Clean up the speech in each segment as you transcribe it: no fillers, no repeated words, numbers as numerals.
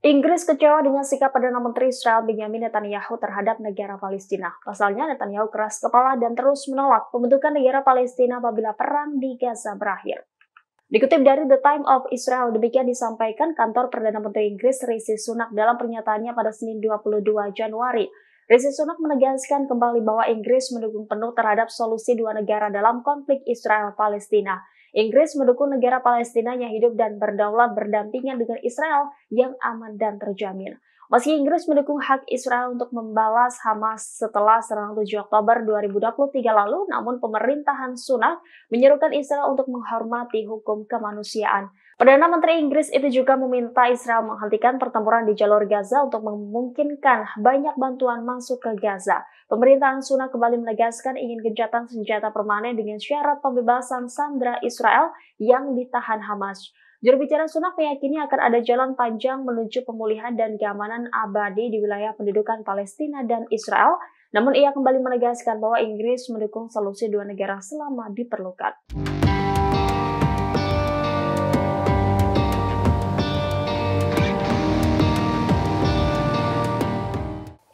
Inggris kecewa dengan sikap Perdana Menteri Israel Benjamin Netanyahu terhadap negara Palestina. Pasalnya, Netanyahu keras kepala dan terus menolak pembentukan negara Palestina apabila perang di Gaza berakhir. Dikutip dari The Times of Israel, demikian disampaikan kantor Perdana Menteri Inggris Rishi Sunak dalam pernyataannya pada Senin 22 Januari. Rishi Sunak menegaskan kembali bahwa Inggris mendukung penuh terhadap solusi dua negara dalam konflik Israel-Palestina. Inggris mendukung negara Palestina yang hidup dan berdaulat berdampingan dengan Israel yang aman dan terjamin. Meski Inggris mendukung hak Israel untuk membalas Hamas setelah serangan 7 Oktober 2023 lalu, namun pemerintahan Sunak menyerukan Israel untuk menghormati hukum kemanusiaan. Perdana Menteri Inggris itu juga meminta Israel menghentikan pertempuran di jalur Gaza untuk memungkinkan banyak bantuan masuk ke Gaza. Pemerintahan Sunak kembali menegaskan ingin gencatan senjata permanen dengan syarat pembebasan sandera Israel yang ditahan Hamas. Juru bicara Sunak meyakini akan ada jalan panjang menuju pemulihan dan keamanan abadi di wilayah pendudukan Palestina dan Israel, namun ia kembali menegaskan bahwa Inggris mendukung solusi dua negara selama diperlukan.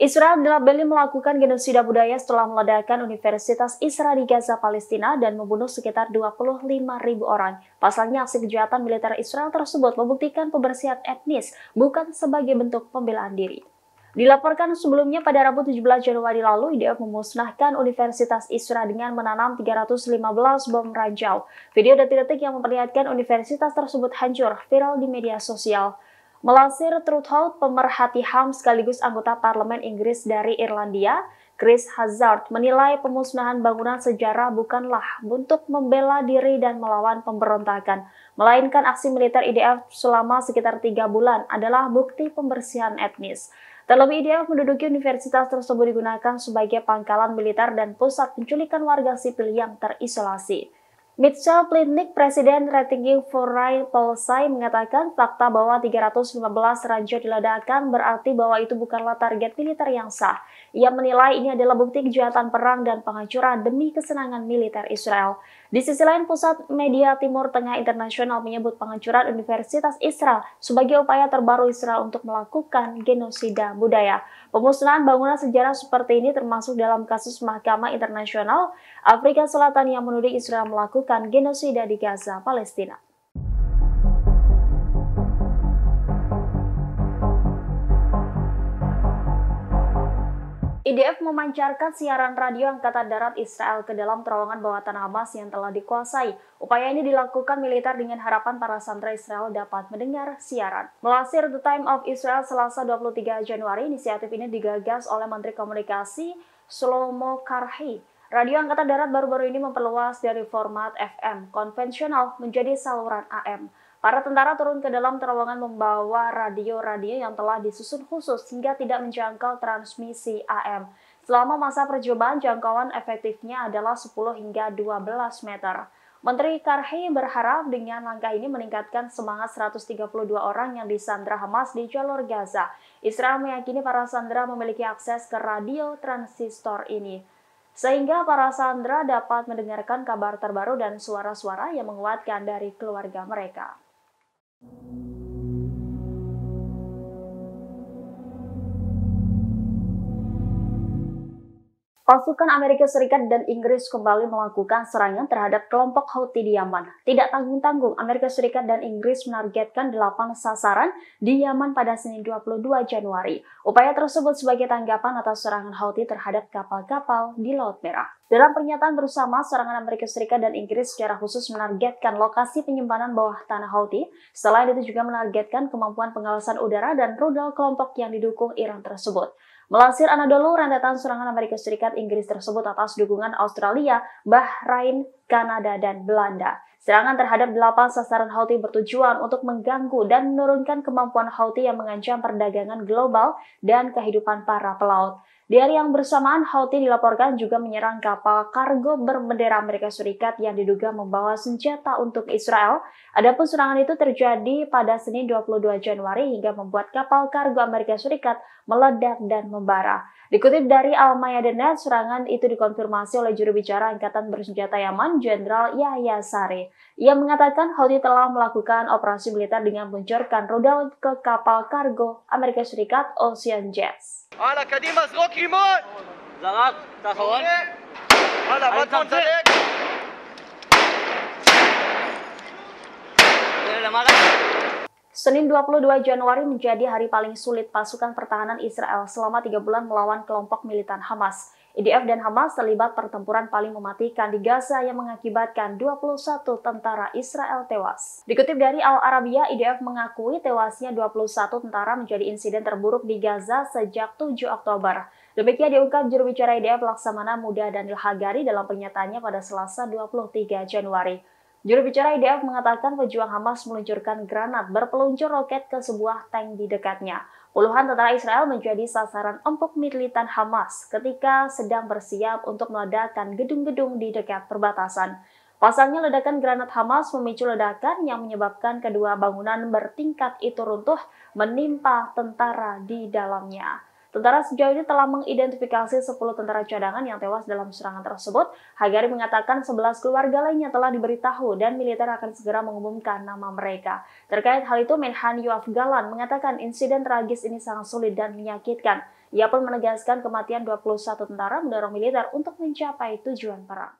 Israel dilabeli melakukan genosida budaya setelah meledakkan Universitas Isra di Gaza, Palestina dan membunuh sekitar 25.000 orang. Pasalnya, aksi kejahatan militer Israel tersebut membuktikan pembersihan etnis, bukan sebagai bentuk pembelaan diri. Dilaporkan sebelumnya pada Rabu 17 Januari lalu, IDF memusnahkan Universitas Isra dengan menanam 315 bom ranjau. Video detik-detik yang memperlihatkan universitas tersebut hancur viral di media sosial. Melansir Truthout, pemerhati HAM sekaligus anggota parlemen Inggris dari Irlandia, Chris Hazard, menilai pemusnahan bangunan sejarah bukanlah untuk membela diri dan melawan pemberontakan, melainkan aksi militer IDF selama sekitar 3 bulan adalah bukti pembersihan etnis. Terlebih IDF menduduki universitas tersebut digunakan sebagai pangkalan militer dan pusat penculikan warga sipil yang terisolasi. Mitchell Plitnick, Presiden Ratinging Foreign Policy, mengatakan fakta bahwa 315 ranjau diledakkan berarti bahwa itu bukanlah target militer yang sah. Ia menilai ini adalah bukti kejahatan perang dan penghancuran demi kesenangan militer Israel. Di sisi lain, Pusat Media Timur Tengah Internasional menyebut penghancuran Universitas Israel sebagai upaya terbaru Israel untuk melakukan genosida budaya. Pemusnahan bangunan sejarah seperti ini termasuk dalam kasus Mahkamah Internasional Afrika Selatan yang menuding Israel melakukan genosida di Gaza, Palestina. IDF memancarkan siaran radio Angkatan Darat Israel ke dalam terowongan bawah tanah Hamas yang telah dikuasai. Upaya ini dilakukan militer dengan harapan para sandera Israel dapat mendengar siaran. Melansir The Times of Israel Selasa 23 Januari, inisiatif ini digagas oleh Menteri Komunikasi Shlomo Karhi. Radio Angkatan Darat baru-baru ini memperluas dari format FM konvensional menjadi saluran AM. Para tentara turun ke dalam terowongan membawa radio-radio yang telah disusun khusus hingga tidak menjangkau transmisi AM. Selama masa percobaan, jangkauan efektifnya adalah 10 hingga 12 meter. Menteri Karhi berharap dengan langkah ini meningkatkan semangat 132 orang yang disandra Hamas di jalur Gaza. Israel meyakini para sandera memiliki akses ke radio transistor ini, sehingga para sandera dapat mendengarkan kabar terbaru dan suara-suara yang menguatkan dari keluarga mereka. Pasukan Amerika Serikat dan Inggris kembali melakukan serangan terhadap kelompok Houthi di Yaman. Tidak tanggung-tanggung, Amerika Serikat dan Inggris menargetkan 8 sasaran di Yaman pada Senin 22 Januari. Upaya tersebut sebagai tanggapan atas serangan Houthi terhadap kapal-kapal di Laut Merah. Dalam pernyataan bersama, serangan Amerika Serikat dan Inggris secara khusus menargetkan lokasi penyimpanan bawah tanah Houthi. Selain itu juga menargetkan kemampuan pengawasan udara dan rudal kelompok yang didukung Iran tersebut. Melansir Anadolu, rentetan serangan Amerika Serikat Inggris tersebut atas dukungan Australia, Bahrain, Kanada, dan Belanda. Serangan terhadap 8 sasaran Houthi bertujuan untuk mengganggu dan menurunkan kemampuan Houthi yang mengancam perdagangan global dan kehidupan para pelaut. Di hari yang bersamaan, Houthi dilaporkan juga menyerang kapal kargo berbendera Amerika Serikat yang diduga membawa senjata untuk Israel. Adapun serangan itu terjadi pada Senin 22 Januari hingga membuat kapal kargo Amerika Serikat meledak dan membara. Dikutip dari Al-Mayadeen, serangan itu dikonfirmasi oleh juru bicara Angkatan Bersenjata Yaman, Jenderal Yahya Saree. Ia mengatakan Houthi telah melakukan operasi militer dengan meluncurkan rudal ke kapal kargo Amerika Serikat Ocean Jets. Senin 22 Januari menjadi hari paling sulit pasukan pertahanan Israel selama 3 bulan melawan kelompok militan Hamas. IDF dan Hamas terlibat pertempuran paling mematikan di Gaza yang mengakibatkan 21 tentara Israel tewas. Dikutip dari Al-Arabiya, IDF mengakui tewasnya 21 tentara menjadi insiden terburuk di Gaza sejak 7 Oktober. Demikian diungkap juru bicara IDF Laksamana Muda Daniel Hagari dalam pernyataannya pada Selasa 23 Januari. Juru bicara IDF mengatakan pejuang Hamas meluncurkan granat berpeluncur roket ke sebuah tank di dekatnya. Puluhan tentara Israel menjadi sasaran empuk militan Hamas ketika sedang bersiap untuk meledakkan gedung-gedung di dekat perbatasan. Pasalnya ledakan granat Hamas memicu ledakan yang menyebabkan kedua bangunan bertingkat itu runtuh menimpa tentara di dalamnya. Tentara sejauh ini telah mengidentifikasi 10 tentara cadangan yang tewas dalam serangan tersebut. Hagari mengatakan 11 keluarga lainnya telah diberitahu dan militer akan segera mengumumkan nama mereka. Terkait hal itu, Menhan Yoav Gallant mengatakan insiden tragis ini sangat sulit dan menyakitkan. Ia pun menegaskan kematian 21 tentara mendorong militer untuk mencapai tujuan perang.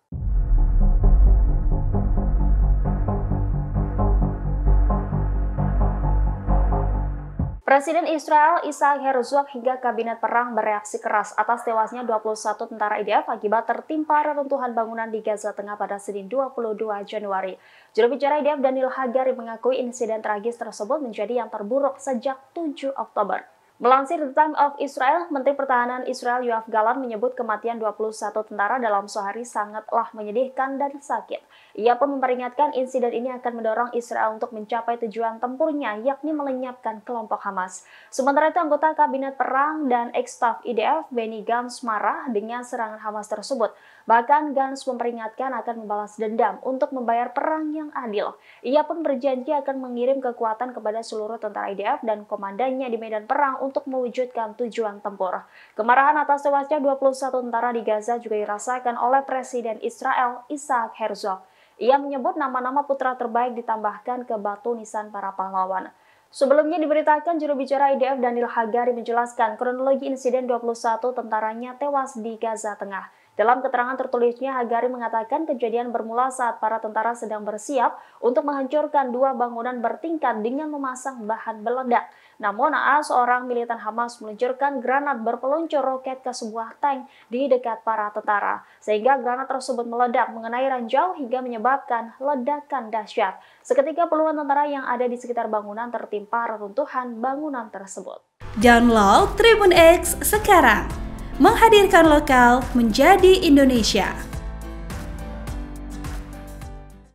Presiden Israel Isaac Herzog hingga kabinet perang bereaksi keras atas tewasnya 21 tentara IDF akibat tertimpa reruntuhan bangunan di Gaza Tengah pada Senin 22 Januari. Juru bicara IDF Daniel Hagari mengakui insiden tragis tersebut menjadi yang terburuk sejak 7 Oktober. Melansir The Times of Israel, Menteri Pertahanan Israel Yoav Gallant menyebut kematian 21 tentara dalam sehari sangatlah menyedihkan dan sakit. Ia pun memperingatkan insiden ini akan mendorong Israel untuk mencapai tujuan tempurnya, yakni melenyapkan kelompok Hamas. Sementara itu, anggota Kabinet Perang dan ex-staf IDF Benny Gantz marah dengan serangan Hamas tersebut. Bahkan Gantz memperingatkan akan membalas dendam untuk membayar perang yang adil. Ia pun berjanji akan mengirim kekuatan kepada seluruh tentara IDF dan komandannya di medan perang untuk mewujudkan tujuan tempur. Kemarahan atas tewasnya 21 tentara di Gaza juga dirasakan oleh Presiden Israel Isaac Herzog. Ia menyebut nama-nama putra terbaik ditambahkan ke batu nisan para pahlawan. Sebelumnya diberitakan juru bicara IDF Daniel Hagari menjelaskan kronologi insiden 21 tentaranya tewas di Gaza Tengah. Dalam keterangan tertulisnya, Hagari mengatakan kejadian bermula saat para tentara sedang bersiap untuk menghancurkan 2 bangunan bertingkat dengan memasang bahan meledak. Namun, seorang militan Hamas meluncurkan granat berpeluncur roket ke sebuah tank di dekat para tentara, sehingga granat tersebut meledak mengenai ranjau hingga menyebabkan ledakan dahsyat. Seketika puluhan tentara yang ada di sekitar bangunan tertimpa reruntuhan bangunan tersebut. Download Tribun X sekarang, menghadirkan lokal menjadi Indonesia.